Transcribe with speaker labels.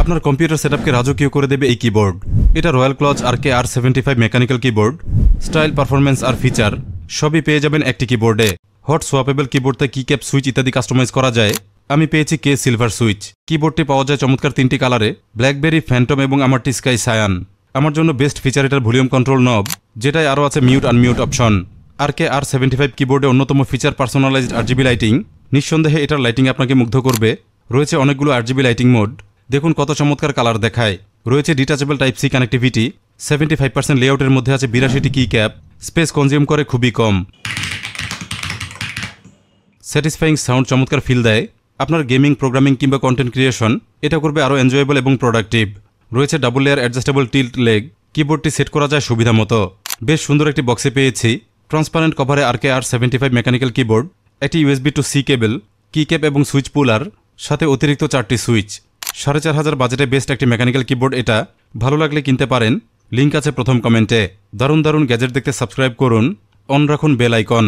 Speaker 1: আপনার কম্পিউটার সেটআপকে রাজকীয় করে দেবে এই কিবোর্ড। এটা Royal Kludge RK-R75 mechanical keyboard. Style, performance আর ফিচার সবই পেয়ে যাবেন একটি কিবোর্ডে। হট সোয়াপেবল কিবোর্ডে কিক্যাপ, সুইচ ইত্যাদি কাস্টমাইজ করা যায়। আমি পেয়েছি কে সিলভার সুইচ। কিবোর্ডটি পাওয়া যায় চমৎকার 3টি কালারে, ব্ল্যাকবেরি, ফ্যান্টম এবং আমারটি স্কাই সায়ান। আমার জন্য বেস্ট ফিচার এটার ভলিউম কন্ট্রোল নব, যেটাই আরও আছে মিউট আনমিউট অপশন। RK-R75 কিবোর্ডে অন্যতম ফিচার পার্সোনালাইজড RGB লাইটিং। নিঃসন্দেহে এটার লাইটিং আপনাকে মুগ্ধ করবে। রয়েছে অনেকগুলো RGB লাইটিং মোড, দেখুন কত চমৎকার কালার দেখায়। রয়েছে ডিটাচেবল টাইপ সি কানেক্টিভিটি। 75% লেআউটের মধ্যে আছে 82টি কি ক্যাপ। স্পেস কনজিউম করে খুবই কম। স্যাটিসফাইং সাউন্ড চমৎকার ফিল দেয়। আপনার গেমিং, প্রোগ্রামিং কিংবা কন্টেন্ট ক্রিয়েশন এটা করবে আরও এনজয়েবল এবং প্রোডাক্টিভ। রয়েছে double layer adjustable tilt leg. কিবোর্ডটি সেট করা যায় সুবিধা মতো। বেশ সুন্দর একটি বক্সে পেয়েছি। ট্রান্সপারেন্ট কভারে RK-R75 মেকানিক্যাল কিবোর্ড, একটি USB to C cable, key cap এবং সুইচ পুলার, সাথে অতিরিক্ত 4টি সুইচ। 4500 বাজেটে বেস্ট একটি মেকানিক্যাল কিবোর্ড এটা। ভালো লাগলে কিনতে পারেন, লিঙ্ক আছে প্রথম কমেন্টে। দারুণ দারুণ গ্যাজেট দেখতে সাবস্ক্রাইব করুন, অন রাখুন বেল আইকন।